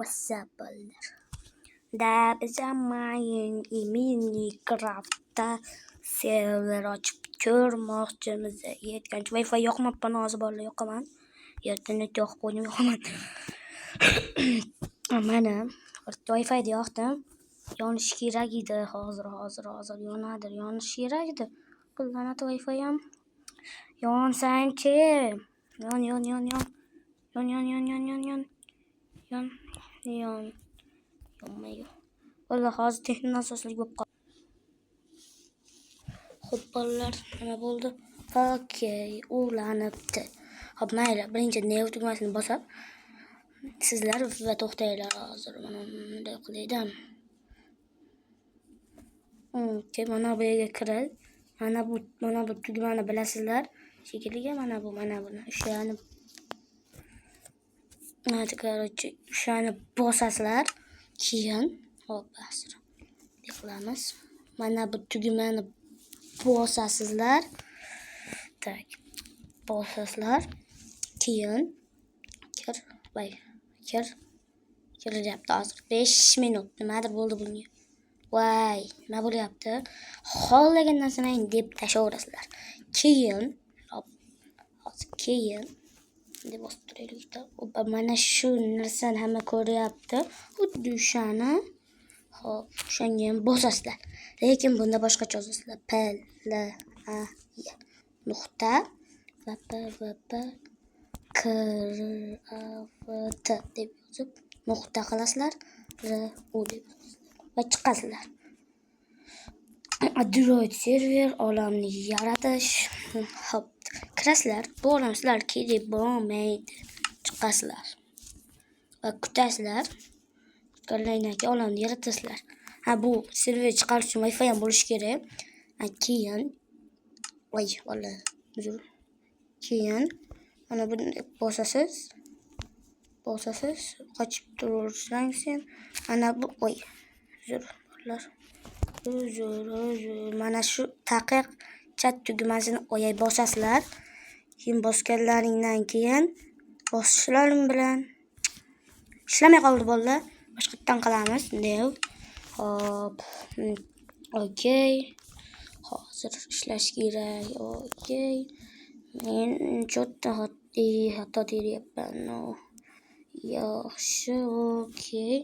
What's up, bolalar? Da bizamayın Minecraft'ta server açıp ko'rmoqchimiz. Yetgancha Wi-Fi yoqmabman hozir bolalar, yoqaman. Internet yoqib qo'ydim, yoqaman. Mana Wi-Fi da yoqdim. Yonishi kerak edi. Hozir yonadir, yonishi kerak edi. Qullanadi Wi-Fi ham. Yonsanchi. Yon. Yonmaydi. Vallahi hozir texnik nosozlik bo'lib qoldi. Xo'p bolalar, nima bo'ldi? Okey, ulanibdi. Xo'p, mayli, birinchi new tugmasini bosib, sizlar va to'xtanglar hozir. Mana bunday qilaydim. Okey, mana bu yerga kirib, mana bu tugmani bilasizlar. Shekilli mana buni ushlanib. Короче, o'shani bosasizlar, keyin hop asir. Qilamiz. Mana bu tugmani bosasizlar. Tak. Bosasizlar. Keyin kiryapti hozir 5 minut. Nimadir bo'ldi bunga. Voy, nima bo'lyapti? Xohlagan narsani deb tashaverasizlar. Keyin deb bosib turaylik. Mana shu narsani hamma ko'ryapti. Xuddi o'shani hop, o'shanga ham bosasizlar. Lekin bunda boshqacha yozasizlar. P L A Y nuqta va P V P K R A V T deb yozib nuqta qilasizlar. R U deb va chiqasizlar. Android server olamni yaratish. Hop, kirasizlar. Bu olam sizlar kerak bo'lmaydi. Chiqasizlar. Va kutasizlar. Qo'llaydagi olamni yaratasizlar. Bu server chiqarish uchun Wi-Fi ham bo'lishi kerak. Keyin mana buni bosasiz. Qochib turaversangiz, mana bu mana shu taqiq chat tugmasini bosasizlar. Keyin bosganlaringdan keyin bosishlaring bilan ishlamay qoldi bolalar. Boshqatdan qilamiz. New. Hop. Okey. Hozir ishlash kerak. Okey. Men cho'tta xato teryapman. Yaxshi, okey.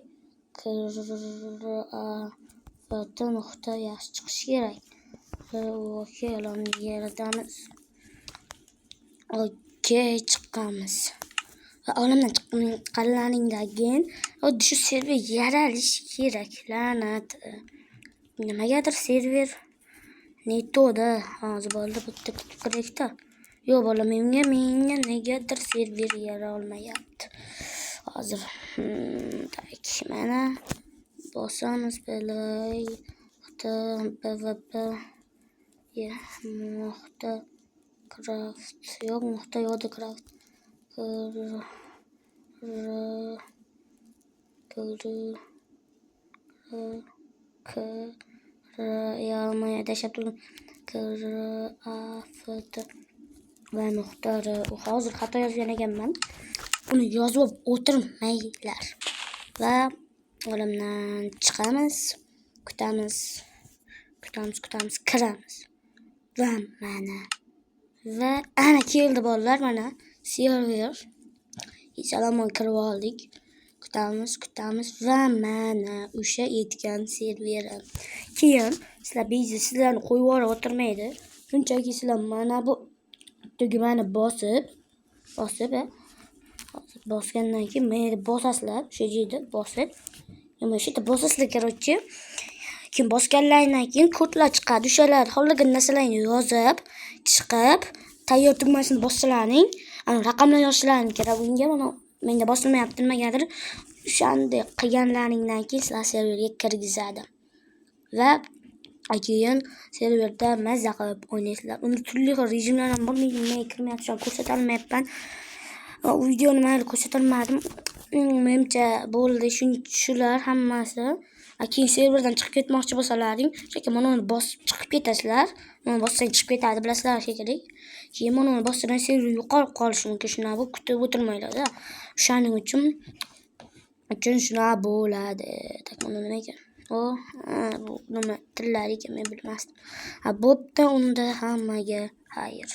Foto nuqta yaxshi chiqishi kerak. Okey, ularni yaratamiz. Okey, chiqamiz. Olamdan chiqqanlaringdan keyin xuddi shu server yaralishi kerak. La'nat. Nimagadir server netoda hozir bo'ldi bitta kerakda. Yo'q bola, menga negadir server yara olmayapti. Hozir tak mana bosamiz belay PVP nuqta craft yo'q nuqta yo'q craft va nuqta hozir xato yozgan ekanman. Uni yozib o'tirmanglar. Va olamdan chiqamiz, kutamiz, kiramiz. Va ana keldi bolalar, mana server. Salomon kirib oldik. Kutamiz va mana o'sha yetgan server. Keyin sizlarni qo'yib yuborib o'tirmaydi. Shunchaki sizlar mana bu tugmani bosgandan keyin meni bosasizlar. O'sha yerda bosib, shu yerda bosasizlar короче. Keyin bosganlardan keyin kodlar chiqadi. O'shalar xohlagan narsalarni yozib, chiqib, tayyor tugmasini bossalaring, raqamlar yozishlaring kerak. Bunga mana menda bosilmayapti nimagadir. O'shanday qilganlaringdan keyin sizlar serverga kirgizadi. Va keyin serverda mazza qilib o'ynaysizlar. Uni turli xil rejimlar ham bor. Men kirmayapman, ko'rsatolmayapman. Videoni mayli ko'rsatolmadim. Menimcha bo'ldi shular hammasi. Keyin serverdan chiqib ketmoqchi bo'lsalaring, shuncha mana uni bosib chiqib ketasizlar. Uni bossang chiqib ketadi, bilasizlar shekilli. Keyin mana uni bossang server yo'qolib qolishi mumkin. Shuna bu kutib o'tirmanglar. O'shaning uchun uchun shunaqa bo'ladi. Tak, unda nima ekan? Bu nima tillar ekan, men bilmasdim. Bo'pti, unda hammaga xayr.